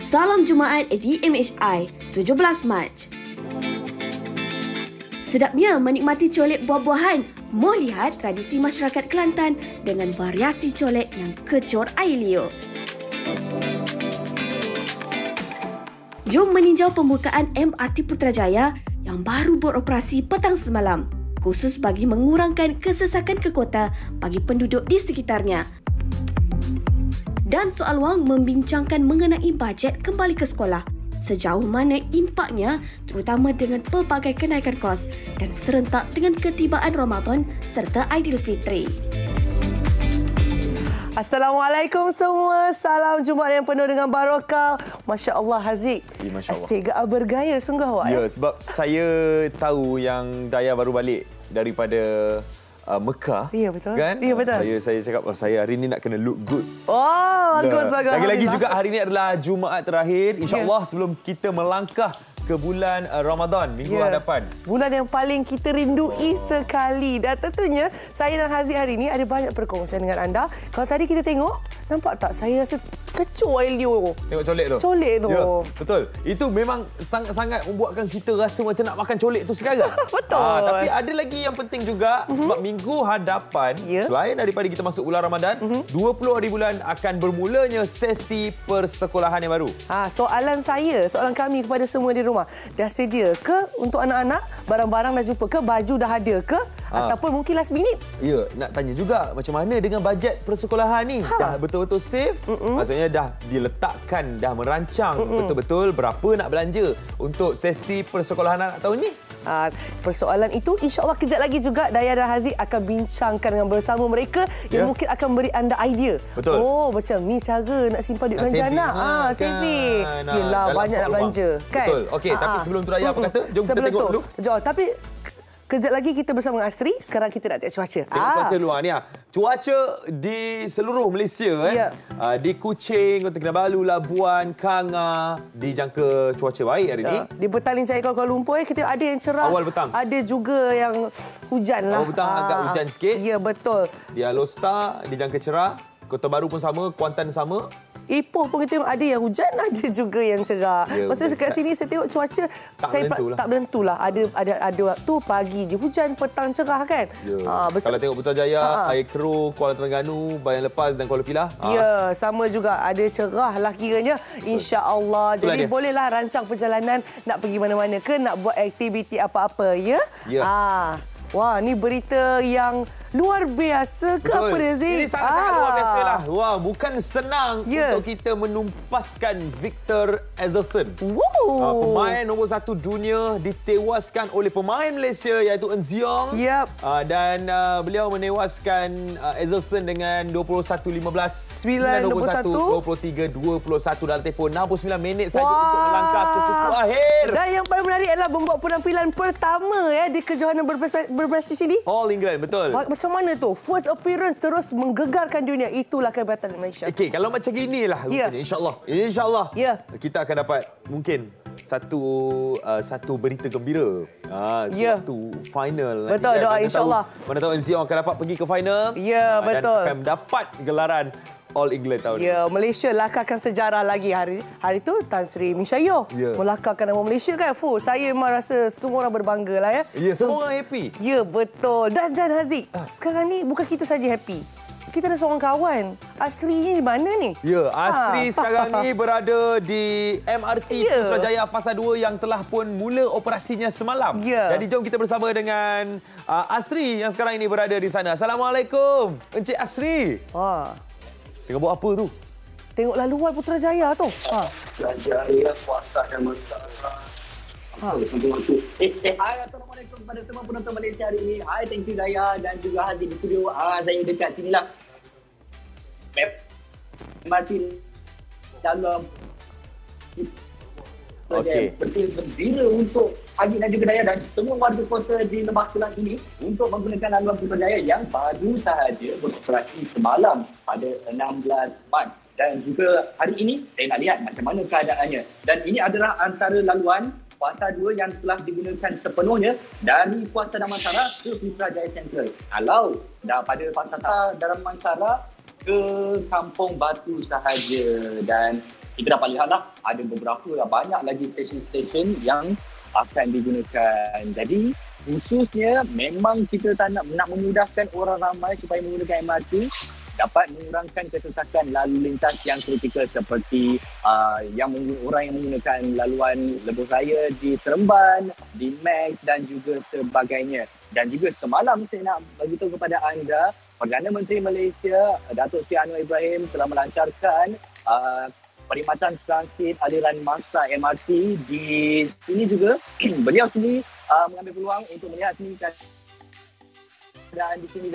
Salam Jumaat di MHI, 17 Mac. Sedapnya menikmati colek buah-buahan. Mau lihat tradisi masyarakat Kelantan dengan variasi colek yang kecor air liur. Jom meninjau pembukaan MRT Putrajaya yang baru beroperasi petang semalam, khusus bagi mengurangkan kesesakan ke kota bagi penduduk di sekitarnya. Dan Soal Wang membincangkan mengenai bajet kembali ke sekolah, sejauh mana impaknya terutama dengan pelbagai kenaikan kos dan serentak dengan ketibaan Ramadan serta Aidilfitri. Assalamualaikum semua. Salam Jumaat yang penuh dengan barakah. Masya Allah, Haziq. Ya, Masya Allah. Asyik bergaya sungguh awak. Ya, sebab saya tahu yang Daya baru balik daripada Mekah. Ya, betul. Kan? Ya, betul. Saya cakap, saya hari ini nak kena look good. Oh, bagus sangat. Lagi-lagi juga hari ini adalah Jumaat terakhir. InsyaAllah sebelum kita melangkah ke bulan Ramadan minggu hadapan. Bulan yang paling kita rindui sekali. Dan tentunya saya dan Haziq hari ini ada banyak perkongsian dengan anda. Kalau tadi kita tengok, nampak tak saya rasa kecoh air liur. Tengok colek tu. Colek tu. Ya, betul. Itu memang sangat-sangat membuatkan kita rasa macam nak makan colek tu sekarang. Betul. Tapi ada lagi yang penting juga sebab minggu hadapan selain daripada kita masuk bulan Ramadan, 20 hari bulan akan bermulanya sesi persekolahan yang baru. Soalan kami kepada semua di rumah, dah sedia ke untuk anak-anak? Barang-barang dah jumpa ke? Baju dah ada ke? Ataupun mungkin last minute? Ya, nak tanya juga macam mana dengan bajet persekolahan ni? Dah betul-betul safe? Maksudnya dah diletakkan, dah merancang betul-betul berapa nak belanja untuk sesi persekolahan anak tahun ni? Persoalan itu insya-Allah kejap lagi juga Daya dan Haziq akan bincangkan dengan bersama mereka yang mungkin akan beri anda idea. Betul. Oh, macam ni cara nak simpan duit belanja anak. Saving. Yelah, banyak nak belanja. Kan? Betul. Okey, tapi sebelum tu Daya apa kata? Jom kita tengok dulu. Jom, tapi kejap lagi kita bersama dengan Asri. Sekarang kita nak tengok cuaca. Tengok cuaca luar ni. Cuaca di seluruh Malaysia. Di Kuching, Kota Kinabalu, Labuan, Kanga dijangka cuaca baik hari ni. Di Petaling Jaya Kuala Lumpur, kita ada yang cerah. Awal petang. Ada juga yang hujan lah. Awal petang agak hujan sikit. Ya, betul. Di Alor Dijangka cerah. Kota Baru pun sama, Kuantan sama. Ipoh pun kita tengok ada yang hujan, ada juga yang cerah. Maksudnya dekat sini saya tengok cuaca tak menentulah. Ada waktu pagi je hujan, petang cerah kan. Kalau tengok Putrajaya, Air Keruh, Kuala Terengganu, Bayan Lepas dan Kuala Pilah. Ya, sama juga ada cerah lah kiranya. Insya-Allah. Jadi bolehlah rancang perjalanan nak pergi mana-mana ke, nak buat aktiviti apa-apa ya. Wah, ni berita yang luar biasa ke apa dia, Zik? Ini sangat-sangat luar biasa lah. Wah, bukan senang untuk kita menumpaskan Victor Exelsen. Pemain nombor 1 dunia ditewaskan oleh pemain Malaysia iaitu Eun Zeong. Dan beliau menewaskan Exelsen dengan 21-15. 9-21, 23-21 dalam tempoh 69 minit saja untuk melangkah ke suku akhir. Dan yang paling menarik adalah membuat penampilan pertama di kejohanan berprestij ini. All England, betul. Macam mana tu? First appearance terus menggegarkan dunia. Itulah kehebatan Malaysia. Okey, kalau macam inilah insya-Allah kita akan dapat mungkin satu berita gembira. Suatu final. Betul, doa insya-Allah. Mana tahu Eun Zeong akan dapat pergi ke final. Ya, betul. Dan akan mendapat gelaran All England tahun ini. Malaysia lakarkan sejarah lagi hari tu. Tan Sri Mishayo melakarkan nama Malaysia kan. Saya memang rasa semua orang berbangga lah ya. Semua orang happy. Ya, betul. Dan Haziq, sekarang ni bukan kita saja happy. Kita ada seorang kawan. Asri ni di mana ni? Ya, Asri sekarang ni berada di MRT Putrajaya Fasa 2 yang telah pun mula operasinya semalam. Jadi jom kita bersama dengan Asri yang sekarang ini berada di sana. Assalamualaikum, Encik Asri. Tengok buat apa tu? Tengok laluan Putrajaya tu. Putrajaya puasa dan masalah. Hai, Assalamualaikum kepada semua penonton Malaysia hari ini. Hai, thank you Daya dan juga Haziq di studio. Saya dekat sinilah. MRT dalam. Betul gembira untuk Haziq dan juga Daya dan semua warga kota di Lebah Kelang ini untuk menggunakan laluan Putrajaya yang baru sahaja beroperasi semalam pada 16 Mac. Dan juga hari ini saya nak lihat macam mana keadaannya. Dan ini adalah antara laluan Fasa 2 yang telah digunakan sepenuhnya dari Kuasa Damansara ke Putrajaya Central. Kalau dah pada Fasa Damansara ke Kampung Batu sahaja. Dan kita dapat lihatlah ada beberapa banyak lagi stesen-stesen yang akan digunakan. Jadi khususnya memang kita tak nak memudahkan orang ramai supaya menggunakan MRT, dapat mengurangkan kesesakan lalu lintas yang kritikal seperti orang yang menggunakan laluan lebuh raya di Seremban, di Max dan juga sebagainya. Dan juga semalam saya nak beritahu kepada anda, Perdana Menteri Malaysia Datuk Seri Anwar Ibrahim telah melancarkan perkhidmatan transit aliran massa MRT di sini juga. Beliau sendiri mengambil peluang untuk melihat sini keadaan di sini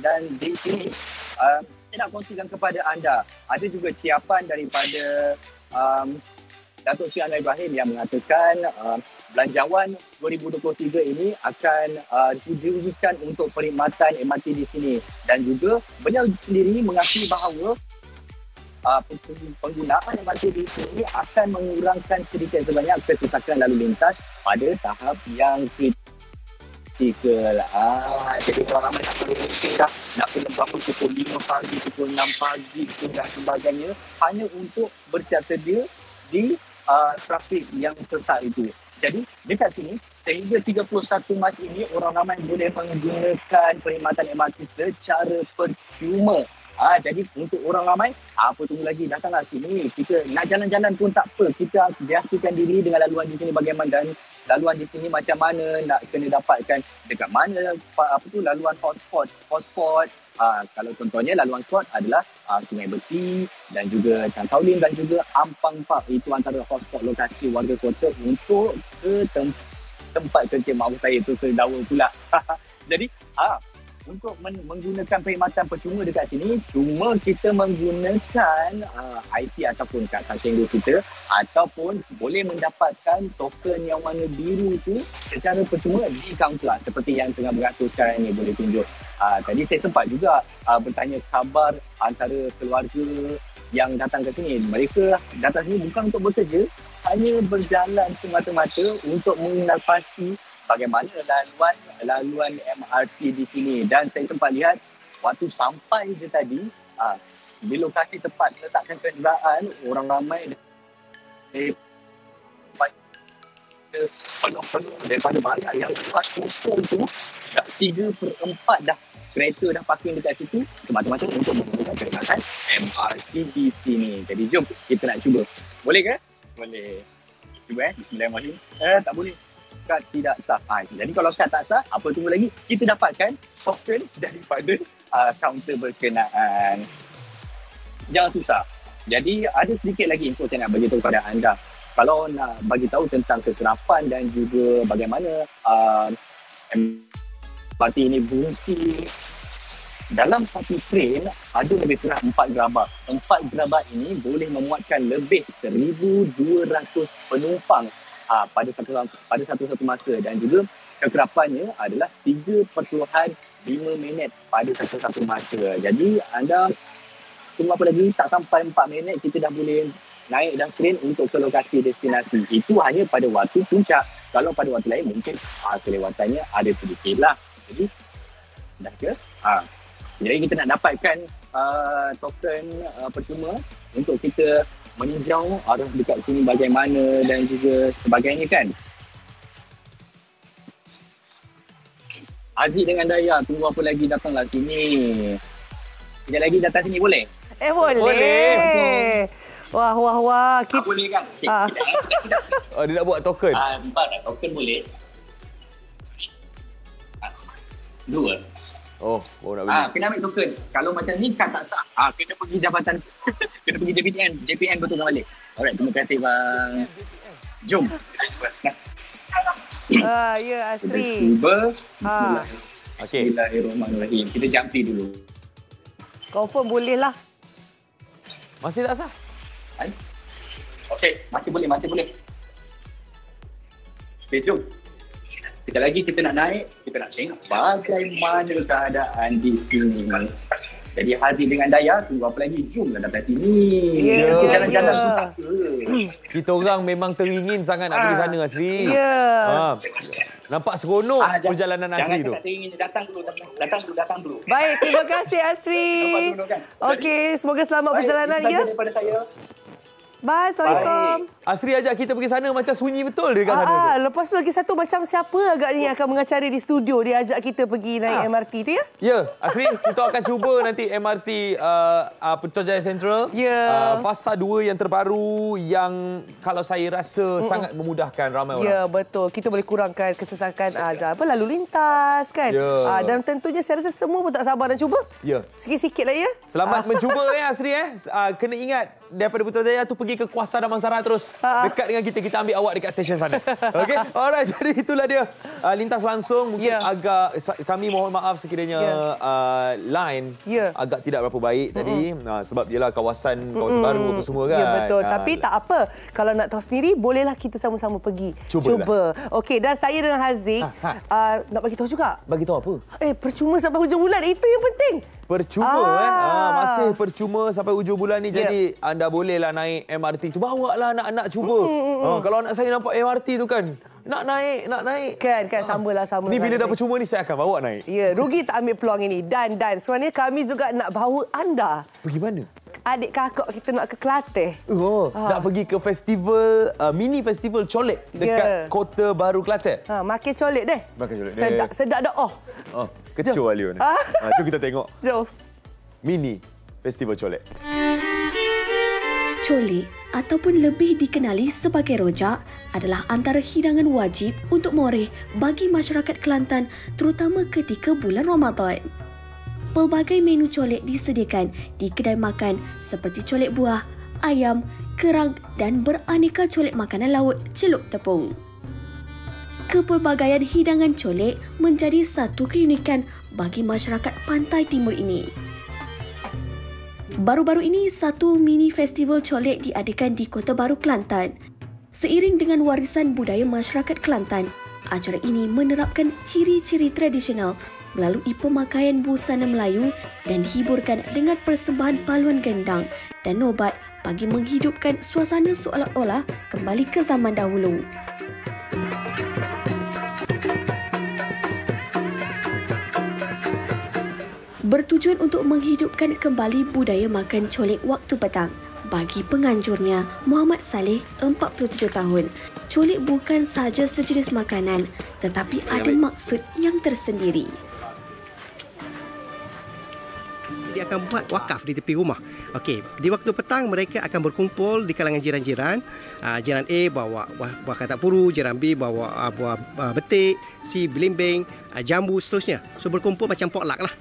dan di sini. Saya nak kongsikan kepada anda, ada juga ciapan daripada Datuk Seri Anwar Ibrahim yang mengatakan belanjawan 2023 ini akan dihususkan untuk perkhidmatan MRT di sini. Dan juga beliau sendiri mengakui bahawa penggunaan MRT di sini akan mengurangkan sedikit sebanyak kesesakan lalu lintas pada tahap yang kritikal. Jadi orang ramai tak perlu mungkin dah nak kena berapa pukul 5 pagi, pukul 6 pagi dan sebagainya hanya untuk bersiap sedia di trafik yang sesak itu. Jadi dekat sini sehingga 31 Mac ini orang ramai boleh menggunakan perkhidmatan MRT secara percuma. Jadi untuk orang ramai, apa tunggu lagi, datanglah sini. Kita nak jalan-jalan pun tak apa. Kita biasakan diri dengan laluan di sini bagaimana dan laluan di sini macam mana, nak kena dapatkan dekat mana laluan hotspot. Kalau contohnya laluan spot adalah Sungai Besi dan juga Chan Sao Lim dan juga Ampang Park. Itu antara hotspot lokasi warga kota untuk ke tempat kerja mahu saya tu sedawa pula. Jadi untuk menggunakan perkhidmatan percuma dekat sini, cuma kita menggunakan IT ataupun kad Sashenggo kita, ataupun boleh mendapatkan token yang warna biru tu secara percuma di kaunter seperti yang tengah beraturkan ni boleh tunjuk. Tadi saya sempat juga bertanya khabar antara keluarga yang datang ke sini. Mereka datang sini bukan untuk bekerja, hanya berjalan semata-mata untuk mengenal pasti bagaimana laluan MRT di sini. Dan saya sempat lihat waktu sampai je tadi di lokasi tempat letakkan kenderaan, orang ramai daripada banyak yang kosong tu, dah 3/4 dah kereta dah parking dekat situ semata-mata untuk menggunakan perkhidmatan MRT di sini. Jadi jom kita nak cuba. Boleh ke? Boleh. Cuba Bismillahirrahmanirrahim. Tak boleh. Kad tidak sah. Jadi kalau kad tak sah, apa tunggu lagi? Kita dapatkan token daripada kaunter berkenaan. Jangan susah. Jadi ada sedikit lagi info saya nak beritahu kepada anda. Kalau nak bagi tahu tentang kekerapan dan juga bagaimana MRT ini berfungsi, dalam satu train ada lebih kurang 4 gerabak. 4 gerabak ini boleh memuatkan lebih 1,200 penumpang pada satu masa, dan juga kekerapannya adalah 3.5 minit pada satu masa. Jadi anda tunggu apa lagi, tak sampai 4 minit kita dah boleh naik dan train untuk ke lokasi destinasi. Itu hanya pada waktu puncak. Kalau pada waktu lain mungkin kelewatannya ada sedikit lah. Jadi dah ke? Jadi kita nak dapatkan token percuma untuk kita meninjau arah dekat sini bagaimana dan juga sebagainya kan. Aziz dengan Daya, tunggu apa lagi, datanglah sini. Sekejap lagi datang sini boleh? Boleh. Wah. Boleh kan? Dia nak buat token. Token boleh. 2. Baru nak beli. Kena ambil token. Kalau macam ni kad tak sah, kena pergi jabatan. Kena pergi JPN betulkan balik. Alright, terima kasih bang. Jom. Ya Astri. Bismillahirrahmanirrahim. Kita jampi dulu. Confirm boleh lah. Masih tak sah? Okey, masih boleh. Okay, jom. Sekejap lagi kita nak naik, kita nak tengok bagaimana keadaan di sini. Jadi Haziq dengan Daya, tunggu apa lagi? Jomlah datang sini. Kita jalan-jalan tu tak apa. Kita orang memang teringin sangat nak pergi sana, Asri. Nampak seronok perjalanan Asri tu. Jangan kata ingin datang dulu. Baik, terima kasih Asri. Okey, semoga selamat perjalanan ya. Daripada saya. Bye, Assalamualaikum. Asri ajak kita pergi sana macam sunyi betul dekat sana tu. Lepas tu lagi satu macam siapa agaknya yang akan mengacara di studio. Dia ajak kita pergi naik MRT tu ya? Ya, Asri, kita akan cuba nanti MRT Putrajaya Central. Ya. Fasa 2 yang terbaru yang kalau saya rasa sangat memudahkan ramai orang. Ya, betul. Kita boleh kurangkan kesesakan lalu lintas kan. Ya. Dan tentunya saya rasa semua pun tak sabar nak cuba. Ya. Sikit-sikit lah ya. Selamat mencuba Asri. Kena ingat daripada Putrajaya tu pergi ke Kuasa Damansara terus. Dekat dengan kita ambil awak dekat stesen sana. Okey. Alright, jadi itulah dia. Lintas langsung mungkin agak kami mohon maaf sekiranya line agak tidak berapa baik tadi sebab ialah kawasan baru apa semua kan. Ya betul. Tapi tak apa. Kalau nak tahu sendiri bolehlah kita sama-sama pergi. Cuba. Okey, dan saya dengan Haziq nak bagi tahu juga. Bagi tahu apa? Percuma sampai hujung bulan. Itu yang penting. Percuma masih percuma sampai hujung bulan ni. Jadi anda bolehlah naik MRT tu. Bawalah anak-anak cuba. Kalau anak saya nampak MRT tu kan, nak naik. Kan sama. Ni bila dah percuma ni saya akan bawa naik. Ya, rugi tak ambil peluang ini. Dan sebenarnya kami juga nak bawa anda. Pergi mana? Adik kakak kita nak ke Kelantan. Nak pergi ke festival, mini festival colek dekat Kota Baru Kelantan. Makan colek deh. Makan colek. Sedap dah. Kecoh Alion. Tu kita tengok. Jom. Mini festival colek. Colek ataupun lebih dikenali sebagai rojak adalah antara hidangan wajib untuk moreh bagi masyarakat Kelantan terutama ketika bulan Ramadan. Pelbagai menu colek disediakan di kedai makan seperti colek buah, ayam, kerang dan beraneka colek makanan laut celup tepung. Kepelbagaian hidangan colek menjadi satu keunikan bagi masyarakat pantai timur ini. Baru-baru ini, satu mini festival colek diadakan di Kota Baru Kelantan. Seiring dengan warisan budaya masyarakat Kelantan, acara ini menerapkan ciri-ciri tradisional melalui pemakaian busana Melayu dan dihiburkan dengan persembahan paluan gendang dan nobat bagi menghidupkan suasana seolah-olah kembali ke zaman dahulu. Bertujuan untuk menghidupkan kembali budaya makan colek waktu petang. Bagi penganjurnya, Muhammad Saleh, 47 tahun, colek bukan sahaja sejenis makanan tetapi ada maksud yang tersendiri. Dia akan buat wakaf di tepi rumah. Okey, di waktu petang mereka akan berkumpul di kalangan jiran-jiran. Jiran A bawa buah katak puru, jiran B bawa buah betik, C belimbing, jambu seterusnya. So berkumpul macam potluck lah.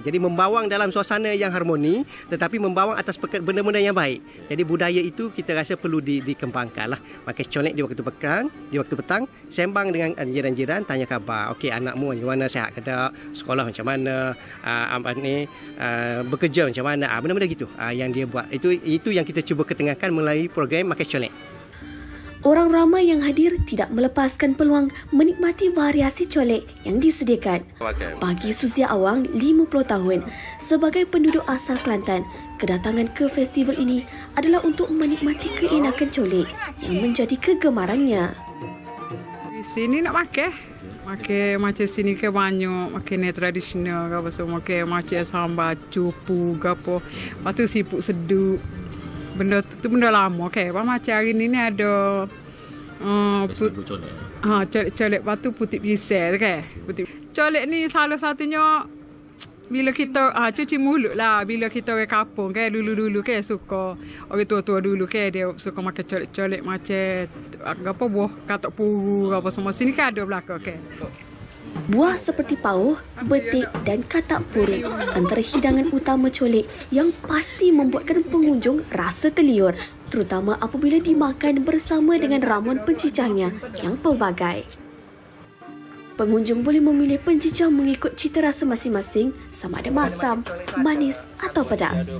Jadi membawang dalam suasana yang harmoni tetapi membawang atas benda-benda yang baik. Jadi budaya itu kita rasa perlu dikembangkan lah. Makan colek di waktu petang, sembang dengan jiran-jiran, tanya khabar. Okey, anakmu macam mana, sihat ke tak? Sekolah macam mana? Bekerja macam mana? Benda-benda gitu yang dia buat. Itu yang kita cuba ketengahkan melalui program Makan Colek. Orang ramai yang hadir tidak melepaskan peluang menikmati variasi colek yang disediakan. Bagi Suzia Awang, 50 tahun, sebagai penduduk asal Kelantan, kedatangan ke festival ini adalah untuk menikmati keenakan colek yang menjadi kegemarannya. Di sini nak makan macam sini ke banyak makanan tradisional ke apa semua, makan macam sambal cupu ke apa. Lepas tu siput seduk. Benda tu benda lama ke. Macam hari ni ada colek batu putih pisang ke. Colek ni salah satunya bila kita cuci mulut lah, bila kita orang kampung ke dulu-dulu ke suka, orang tua-tua dulu ke dia suka makan colek-colek macam apa buah katak puru apa semua. Sini kan ada belakang ke. Buah seperti pauh, betik dan katak puru antara hidangan utama colek yang pasti membuatkan pengunjung rasa terliur, terutama apabila dimakan bersama dengan ramuan pencicahnya yang pelbagai. Pengunjung boleh memilih pencicah mengikut cita rasa masing-masing, sama ada masam, manis atau pedas.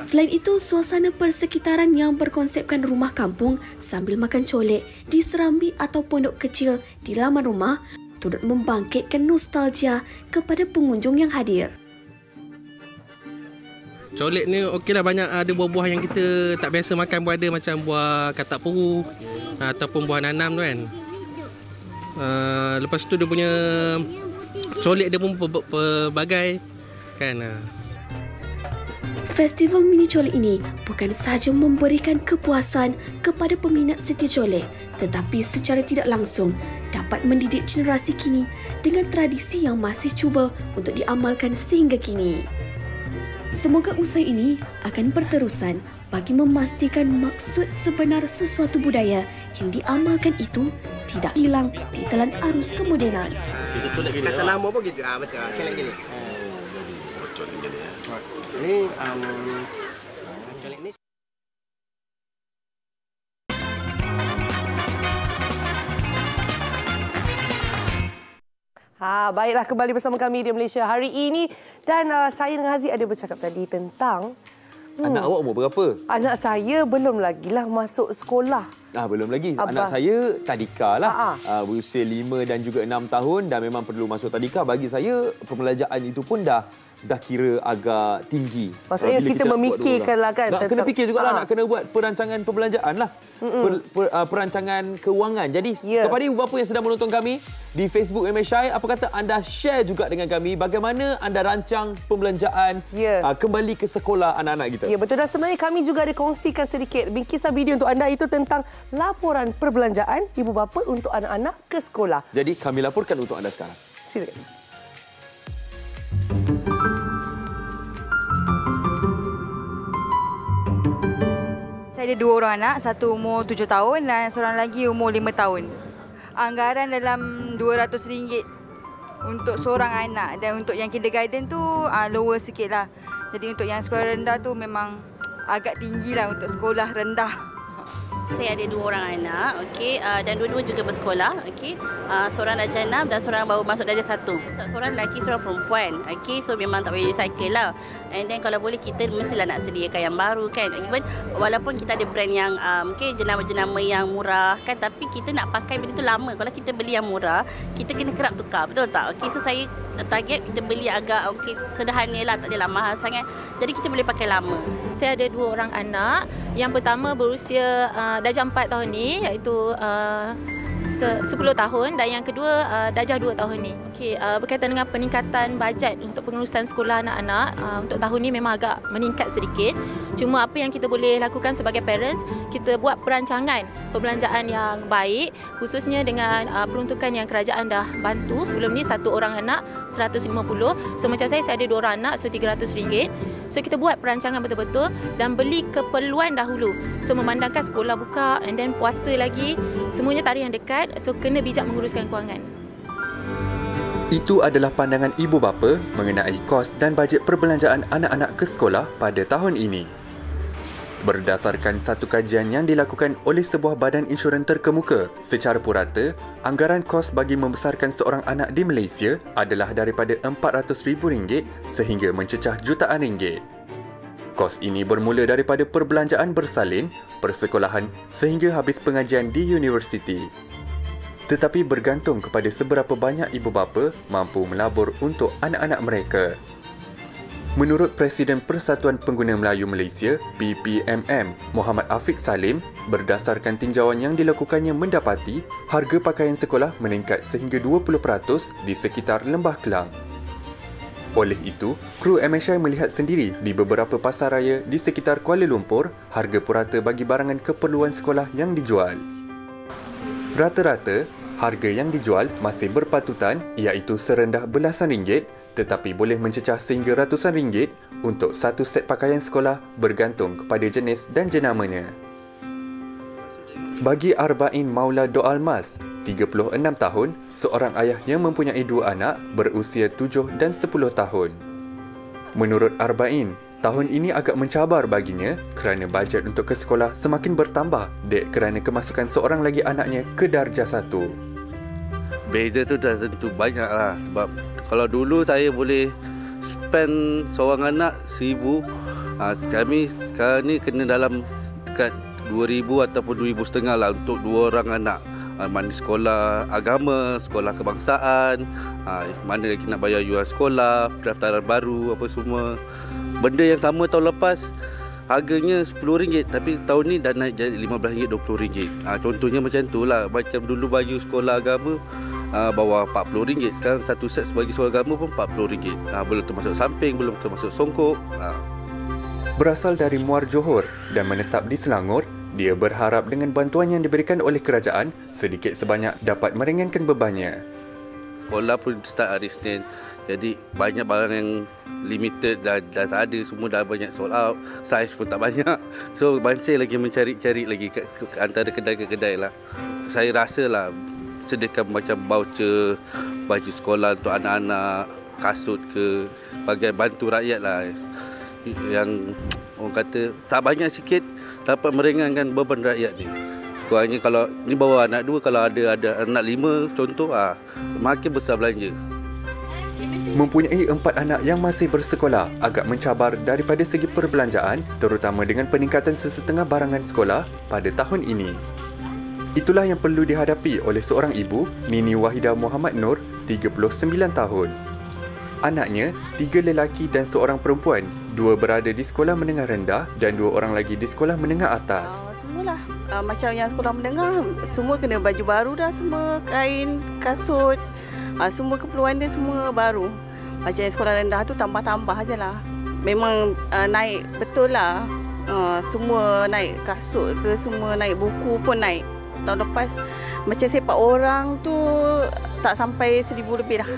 Selain itu, suasana persekitaran yang berkonsepkan rumah kampung sambil makan colek di serambi atau pondok kecil di laman rumah turut membangkitkan nostalgia kepada pengunjung yang hadir. Colek ni okeylah, banyak ada buah-buah yang kita tak biasa makan pun ada, macam buah katak puru ataupun buah nanam tu kan. Lepas tu dia punya colik dia pun pelbagai kan. Festival Mini Colek ini bukan sahaja memberikan kepuasan kepada peminat setiap colek, tetapi secara tidak langsung dapat mendidik generasi kini dengan tradisi yang masih cuba untuk diamalkan sehingga kini. Semoga usaha ini akan berterusan bagi memastikan maksud sebenar sesuatu budaya yang diamalkan itu tidak hilang di telan arus kemodenan. Kata nama pun gitu. Betul. Colek gini. Ini colek ni. Baiklah, kembali bersama kami di Malaysia hari ini. Dan saya dengan Haziq ada bercakap tadi tentang... Anak awak umur berapa? Anak saya belum lagi lah masuk sekolah. Belum lagi. Anak saya tadika lah. Berusia 5 dan juga 6 tahun dan memang perlu masuk tadika. Bagi saya, pembelajaran itu pun dah kira agak tinggi. Maksudnya kita memikirkan lah kan. Kena fikir juga lah, nak kena buat perancangan perbelanjaan lah. Perancangan kewangan. Jadi kepada ibu bapa yang sedang menonton kami di Facebook MSI, apa kata anda share juga dengan kami bagaimana anda rancang pembelanjaan kembali ke sekolah anak-anak kita. Ya, betul. Dan sebenarnya kami juga ada kongsikan sedikit bingkisan video untuk anda itu tentang laporan perbelanjaan ibu bapa untuk anak-anak ke sekolah. Jadi kami laporkan untuk anda sekarang. Silakan. Saya ada 2 orang anak, satu umur 7 tahun dan seorang lagi umur 5 tahun. Anggaran dalam RM200 untuk seorang anak dan untuk yang kindergarten tu lower sikit lah. Jadi untuk yang sekolah rendah tu memang agak tinggi lah untuk sekolah rendah. Saya ada 2 orang anak, okey, dan dua-dua juga bersekolah, okey. Seorang darjah 6 dan seorang baru masuk darjah 1. Seorang lelaki, seorang perempuan, okey. So memang tak boleh recycle lah. And then kalau boleh kita mestilah nak sediakan yang baru kan. Even walaupun kita ada brand yang mungkin jenama-jenama yang murah kan, tapi kita nak pakai benda tu lama. Kalau kita beli yang murah, kita kena kerap tukar, betul tak? Okey, so saya target kita beli agak sederhana lah, tak adalah mahal sangat. Jadi kita boleh pakai lama. Saya ada 2 orang anak. Yang pertama berusia darjah 4 tahun ni, iaitu 10 tahun, dan yang kedua darjah 2 tahun ni. Okey, berkaitan dengan peningkatan bajet untuk pengurusan sekolah anak-anak, untuk tahun ni memang agak meningkat sedikit. Cuma apa yang kita boleh lakukan sebagai parents, kita buat perancangan perbelanjaan yang baik, khususnya dengan peruntukan yang kerajaan dah bantu. Sebelum ni satu orang anak RM150. So macam saya ada 2 orang anak, so RM300. So kita buat perancangan betul-betul dan beli keperluan dahulu. So memandangkan sekolah buka and then puasa lagi, semuanya tarikh yang dekat, so kena bijak menguruskan kewangan. Itu adalah pandangan ibu bapa mengenai kos dan bajet perbelanjaan anak-anak ke sekolah pada tahun ini. Berdasarkan satu kajian yang dilakukan oleh sebuah badan insurans terkemuka, secara purata, anggaran kos bagi membesarkan seorang anak di Malaysia adalah daripada RM400,000 sehingga mencecah jutaan ringgit. Kos ini bermula daripada perbelanjaan bersalin, persekolahan sehingga habis pengajian di universiti. Tetapi bergantung kepada seberapa banyak ibu bapa mampu melabur untuk anak-anak mereka. Menurut Presiden Persatuan Pengguna Melayu Malaysia, PPMM, Muhammad Afiq Salim, berdasarkan tinjauan yang dilakukannya mendapati harga pakaian sekolah meningkat sehingga 20% di sekitar Lembah Kelang. Oleh itu, kru MSI melihat sendiri di beberapa pasar raya di sekitar Kuala Lumpur, harga purata bagi barangan keperluan sekolah yang dijual. Rata-rata, harga yang dijual masih berpatutan iaitu serendah belasan ringgit, tetapi boleh mencecah sehingga ratusan ringgit untuk satu set pakaian sekolah bergantung kepada jenis dan jenamanya. Bagi Arba'in Maula Doal Mas, 36 tahun, seorang ayah yang mempunyai 2 anak berusia 7 dan 10 tahun. Menurut Arba'in, tahun ini agak mencabar baginya kerana bajet untuk ke sekolah semakin bertambah dek kerana kemasukan seorang lagi anaknya ke darjah 1. Beza tu dah tentu banyak lah, sebab kalau dulu saya boleh spend seorang anak RM1,000, kami sekarang ni kena dalam dekat RM2,000 ataupun RM2,500 lah untuk 2 orang anak. Mana sekolah agama, sekolah kebangsaan, mana lagi nak bayar yuran sekolah, pendaftaran baru, apa semua. Benda yang sama tahun lepas, harganya RM10 tapi tahun ni dah naik jadi RM15, RM20. Contohnya macam tu lah. Macam dulu baju sekolah agama bawah RM40. Sekarang satu set bagi sekolah agama pun RM40. Belum termasuk samping, belum termasuk songkok. Berasal dari Muar Johor dan menetap di Selangor, dia berharap dengan bantuan yang diberikan oleh kerajaan sedikit sebanyak dapat meringankan bebannya. Sekolah pun start hari Senin. Jadi banyak barang yang limited dah tak ada, semua dah banyak sold out. Saiz pun tak banyak. So masih lagi mencari-cari lagi ke antara kedai ke kedai lah. Saya rasa lah sediakan macam voucher baju sekolah untuk anak-anak, kasut ke, sebagai bantu rakyat lah. Yang orang kata tak banyak sikit dapat meringankan beban rakyat ni. Sekurangnya kalau ni bawa anak 2, kalau ada anak 5 contoh, makin besar belanja. Mempunyai 4 anak yang masih bersekolah agak mencabar daripada segi perbelanjaan, terutama dengan peningkatan sesetengah barangan sekolah pada tahun ini. Itulah yang perlu dihadapi oleh seorang ibu, Nini Wahida Muhammad Nur, 39 tahun. Anaknya, 3 lelaki dan seorang perempuan, 2 berada di sekolah menengah rendah dan 2 orang lagi di sekolah menengah atas. Semualah. Macam yang sekolah menengah, semua kena baju baru dah, semua kain, kasut, semua keperluan dia semua baru. Macam yang sekolah rendah tu tambah-tambah je lah. Memang naik betul lah. Semua naik, kasut ke semua naik, buku pun naik. Tahun lepas macam sepak orang tu tak sampai 1,000 lebih dah.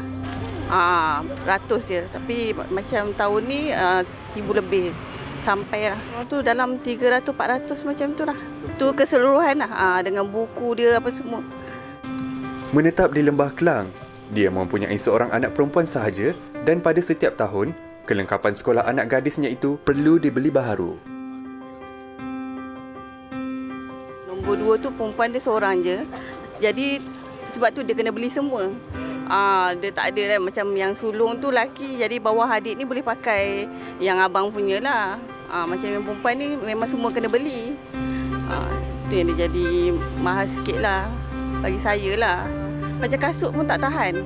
Ratus je. Tapi macam tahun ni 1,000 lebih. Sampai lah. Tu dalam 300-400 macam tu lah. Tu keseluruhan lah. Dengan buku dia apa semua. Menetap di Lembah Kelang, dia mempunyai seorang anak perempuan sahaja dan pada setiap tahun, kelengkapan sekolah anak gadisnya itu perlu dibeli baharu. Nombor 2 tu perempuan dia seorang je. Jadi sebab tu dia kena beli semua. Dia tak ada lah. Macam yang sulung tu laki, jadi bawah adik ni boleh pakai yang abang punya lah. Macam yang perempuan ni memang semua kena beli. Itu yang dia jadi mahal sikit lah bagi saya lah. Macam kasut pun tak tahan.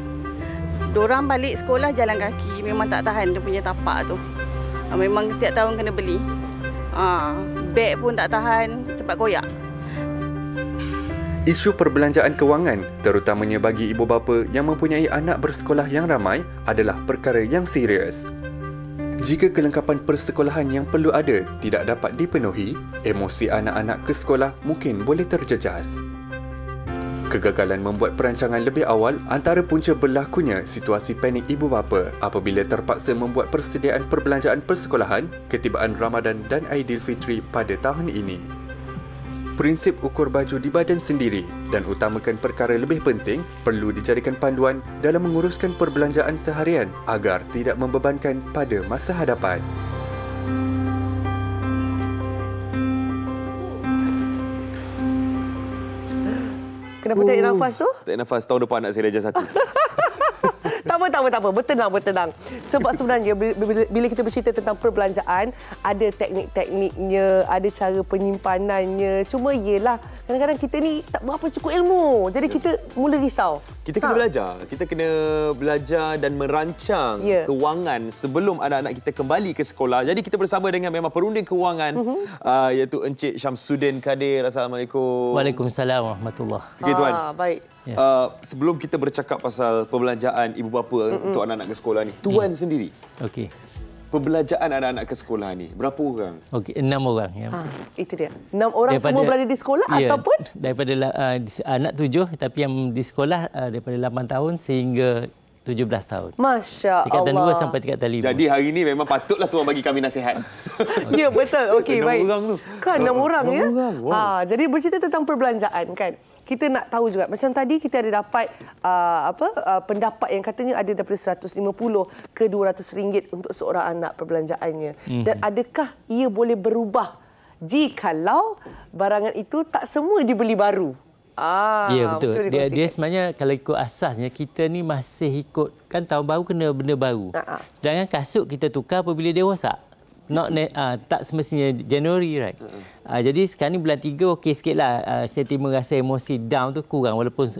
Diorang balik sekolah jalan kaki, memang tak tahan dia punya tapak tu. Memang setiap tahun kena beli. Beg pun tak tahan, cepat koyak. Isu perbelanjaan kewangan, terutamanya bagi ibu bapa yang mempunyai anak bersekolah yang ramai, adalah perkara yang serius. Jika kelengkapan persekolahan yang perlu ada tidak dapat dipenuhi, emosi anak-anak ke sekolah mungkin boleh terjejas. Kegagalan membuat perancangan lebih awal antara punca berlakunya situasi panik ibu bapa apabila terpaksa membuat persediaan perbelanjaan persekolahan ketibaan Ramadan dan Aidilfitri pada tahun ini. Prinsip ukur baju di badan sendiri dan utamakan perkara lebih penting perlu dijadikan panduan dalam menguruskan perbelanjaan seharian agar tidak membebankan pada masa hadapan. Kenapa tarik nafas tu? Tarik nafas, tahun depan anak saya darjah 1. Tak apa. Bertenang. Sebab sebenarnya bila kita bercerita tentang perbelanjaan, ada teknik-tekniknya, ada cara penyimpanannya. Cuma yelah, kadang-kadang kita ni tak berapa cukup ilmu. Jadi kita mula risau. Kita kena belajar. Kita kena belajar dan merancang kewangan sebelum anak-anak kita kembali ke sekolah. Jadi kita bersama dengan memang perunding kewangan iaitu Encik Syamsuddin Kadir. Assalamualaikum. Waalaikumsalam warahmatullahi. Okey tuan. Baik. Sebelum kita bercakap pasal perbelanjaan ibu bapa untuk anak-anak ke sekolah ni, tuan sendiri. Okey. Perbelanjaan anak-anak ke sekolah ni, berapa orang? Okey, 6 orang. Ya. Itu dia. 6 orang daripada, semua berada di sekolah ataupun? Daripada anak 7, tapi yang di sekolah daripada 8 tahun sehingga 17 tahun. Masya Allah. Tingkatan 2 sampai tingkatan 5. Jadi hari ini memang patutlah tuan bagi kami nasihat. Ya, betul. Okey, baik. 6 orang tu. Kan 6 orang ya. Wow. Jadi bercerita tentang perbelanjaan kan. Kita nak tahu juga macam tadi kita ada dapat pendapat yang katanya ada daripada 150 ke 200 ringgit untuk seorang anak perbelanjaannya. Dan adakah ia boleh berubah jikalau barangan itu tak semua dibeli baru? Ya, betul. Dia sebenarnya kalau ikut asasnya kita ni masih ikut kan tahun baru kena benda baru. Sedangkan kasut kita tukar apabila dia rosak. Tak semestinya Januari, right? Jadi sekarang ni bulan 3 okey sikitlah. Saya timbul rasa emosi down tu kurang walaupun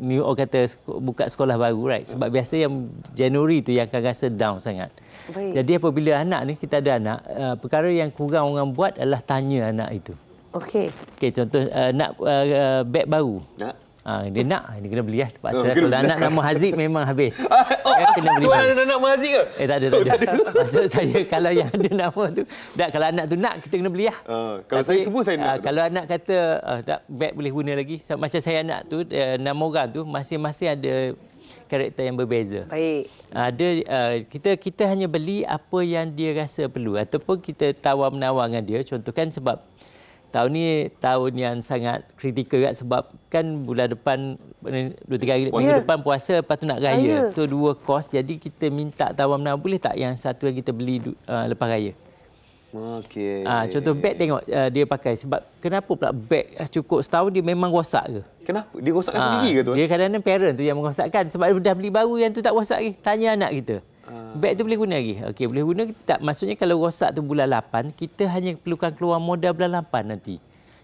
New York kata buka sekolah baru, right? Sebab biasa yang Januari tu yang akan rasa down sangat. Baik. Jadi apabila anak ni, kita ada anak, perkara yang kurang orang buat adalah tanya anak itu. Okey, contoh nak beg baru. Dia nak, dia kena beli lah. Kalau anak nama Haziq memang habis. Kena beli baru. Ada nama Haziq ke? Tak ada. Maksud saya kalau yang ada nama tu, kalau anak tu nak, kita kena beli lah. Kalau saya semua saya nak. Kalau anak kata tak, beg boleh guna lagi. Macam saya anak tu, 6 orang tu masing-masing ada karakter yang berbeza. Baik. Kita hanya beli apa yang dia rasa perlu ataupun kita tawar-menawar dengan dia. Contoh kan sebab tahun ni tahun yang sangat kritikal sebab kan bulan depan 2-3 hari depan puasa, lepas tu nak raya. So 2 kos, jadi kita minta tawar-menawar, boleh tak yang satu lagi kita beli lepas raya. Okey. Contoh beg, tengok dia pakai. Sebab kenapa pula beg cukup setahun dia memang rosak ke? Kenapa? Dia rosakkan sendiri ke tuan? Dia kadang-kadang parent tu yang merosakkan. Sebab dah beli baru yang tu tak rosak lagi. Tanya anak kita. Beg tu boleh guna lagi? Okey, boleh guna tak? Maksudnya kalau rosak tu bulan 8, kita hanya perlukan keluar modal bulan 8 nanti.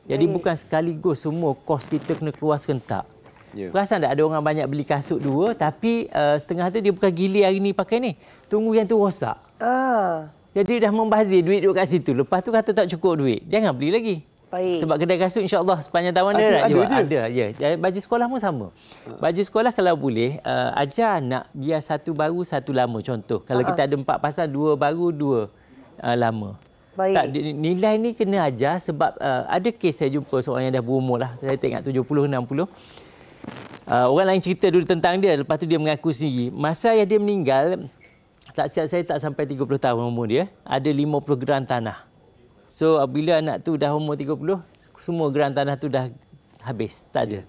Jadi bukan sekaligus semua kos kita kena keluar serentak. Perasan tak ada orang banyak beli kasut 2 tapi setengah tu dia bukan gilir hari ni pakai ni. Tunggu yang tu rosak. Jadi dah membazir duit duduk kat situ. Lepas tu kata tak cukup duit. Jangan beli lagi. Baik. Sebab kedai kasut insya-Allah sepanjang tahun ada. Ya. Baju sekolah pun sama. Baju sekolah kalau boleh ajar anak biar satu baru satu lama, contoh. Kalau kita ada 4 pasang, 2 baru 2 lama. Baik. Tak, nilai ni kena ajar sebab ada kes saya jumpa seorang yang dah berumur lah. Saya tengok 70 60. Orang lain cerita dulu tentang dia, lepas tu dia mengaku sendiri. Masa yang dia meninggal, tak siap saya tak sampai 30 tahun umur dia, ada 50 geran tanah. So bila anak tu dah umur 30, semua geran tanah tu dah habis, tak ada.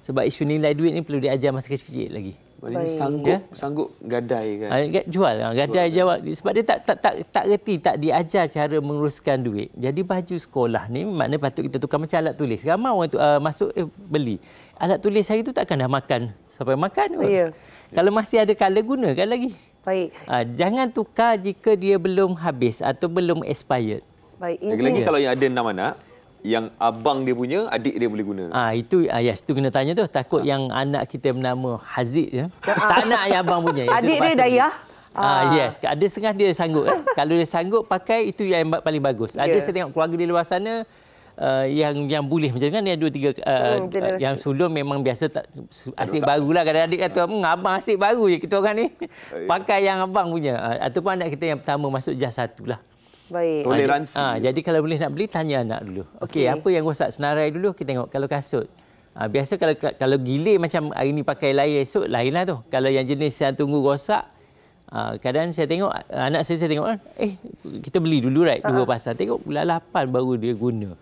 Sebab isu nilai duit ni perlu diajar masa kecil-kecil lagi. Maknanya sanggup gadai kan. Jual, gadai jawab sebab dia tak reti, tak diajar cara menguruskan duit. Jadi baju sekolah ni maknanya patut kita tukar macam alat tulis. Ramai orang tu masuk beli. Alat tulis hari tu takkan dah makan sampai makan. Kalau masih ada colour, gunakan lagi. Baik. Jangan tukar jika dia belum habis atau belum expired. Baik. Lagi-lagi kalau yang ada 6 anak, yang abang dia punya, adik dia boleh guna. Itu itu kena tanya tu. Takut yang anak kita bernama Haziq ya. Tak nak yang abang punya. Adik dia Dayah. Yes, ada setengah dia sanggup. Kalau dia sanggup pakai, itu yang paling bagus. Ada saya tengok keluarga di luar sana yang boleh macam kan yang 2-3 yang sulung memang biasa tak asyik barulah. Kadang-kadang adik kata abang asyik baru je kita orang ni. Pakai yang abang punya. Ataupun anak kita yang pertama masuk JAS 1 lah. Baik. Toleransi. Jadi kalau boleh nak beli, tanya anak dulu. Okey, apa yang rosak senarai dulu kita tengok. Kalau kasut, biasa kalau gilir macam hari ni pakai lain, esok lainlah tu. Kalau yang jenis yang tunggu rosak, kadang saya tengok anak saya tengok kita beli dulu right 2 pasang. Tengok bulan 8 baru dia guna.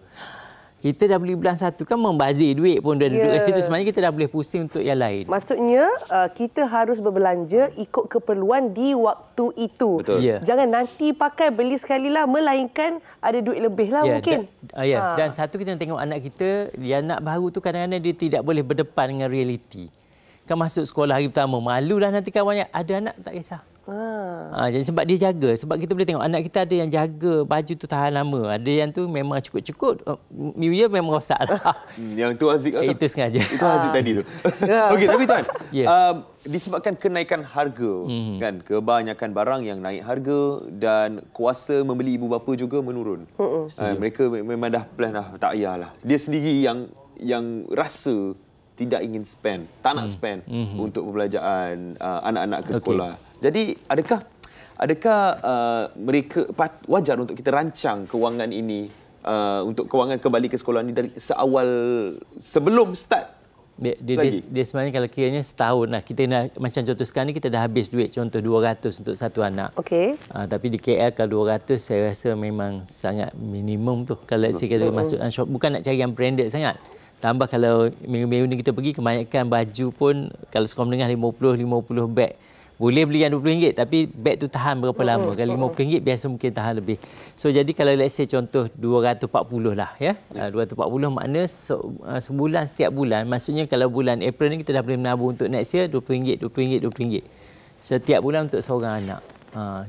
Kita dah beli bulan 1 kan membazir duit pun dah duduk kat situ. Sebenarnya kita dah boleh pusing untuk yang lain. Maksudnya kita harus berbelanja ikut keperluan di waktu itu. Betul. Jangan nanti pakai beli sekali lah, melainkan ada duit lebih lah mungkin. Dan satu kita tengok anak kita, dia anak baru tu kadang-kadang dia tidak boleh berdepan dengan realiti. Kan masuk sekolah hari pertama, malulah nanti kawannya. Ada anak tak kisah. Jadi sebab dia jaga. Sebab kita boleh tengok anak kita ada yang jaga baju tu tahan lama. Ada yang tu memang cukup-cukup. New Year memang rosak lah. Yang tu Haziq kata. Itu sengaja. Itu Haziq tadi tu. Okey, tapi tuan, disebabkan kenaikan harga, kan, kebanyakan barang yang naik harga dan kuasa membeli ibu bapa juga menurun. Mereka memang dah plan dah, tak payahlah. Dia sendiri yang rasa tidak ingin spend, tak nak spend untuk pembelajaran anak-anak ke sekolah. Jadi adakah mereka wajar untuk kita rancang kewangan ini untuk kewangan kembali ke sekolah ini dari sebelum start? Dia sebenarnya kalau kiranya setahun lah. Kita nak, macam contoh sekarang ni kita dah habis duit contoh 200 untuk satu anak. Okey. Tapi di KL kalau 200 saya rasa memang sangat minimum tu. Kalau saya kata masuk shop, bukan nak cari yang branded sangat. Tambah kalau minggu-minggu ni kita pergi, kebanyakan baju pun kalau sekolah menengah 50 beg. Boleh beli yang RM20 tapi beg tu tahan berapa lama. Kalau RM50 biasa mungkin tahan lebih. So jadi kalau let's say contoh 240 lah ya. 240 makna sebulan setiap bulan. Maksudnya kalau bulan April ni kita dah boleh menabung untuk next year RM20. Setiap bulan untuk seorang anak.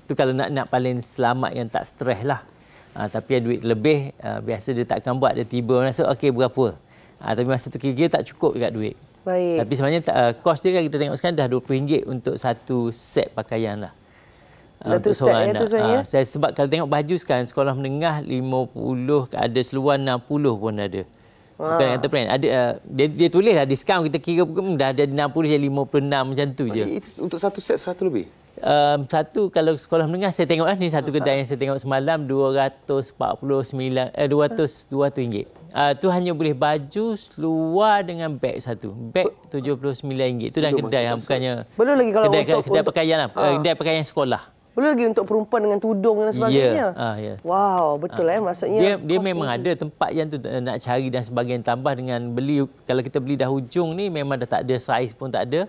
Itu kalau nak paling selamat yang tak stres lah. Tapi yang duit lebih, biasa dia tak akan buat. Dia tiba rasa okey berapa. Tapi masa tu kira-kira tak cukup dekat duit. Baik. Tapi sebenarnya kos dia kan kita tengok sekarang dah RM20 untuk satu set pakaian lah. Satu set tu sebenarnya? Sebab kalau tengok baju sekarang, sekolah menengah 50, ada seluar 60 pun ada. Bukan kata brand. Dia tulis lah diskaun, kita kira dah ada 60 jadi 56 macam tu je. Itu untuk satu set 100 lebih? Satu kalau sekolah menengah saya tengok ni satu kedai yang saya tengok semalam RM249 tu hanya boleh baju, seluar dengan beg satu. Beg RM79. Itu dalam kedai bukannya belum lagi kalau kedai pakaian lah. Kedai pakaian sekolah. Belum lagi untuk perempuan dengan tudung dan sebagainya. Wow, betul maksudnya. Dia memang ada tempat yang tu nak cari dan sebagainya, tambah dengan beli. Kalau kita beli dah hujung ni memang dah tak ada, saiz pun tak ada.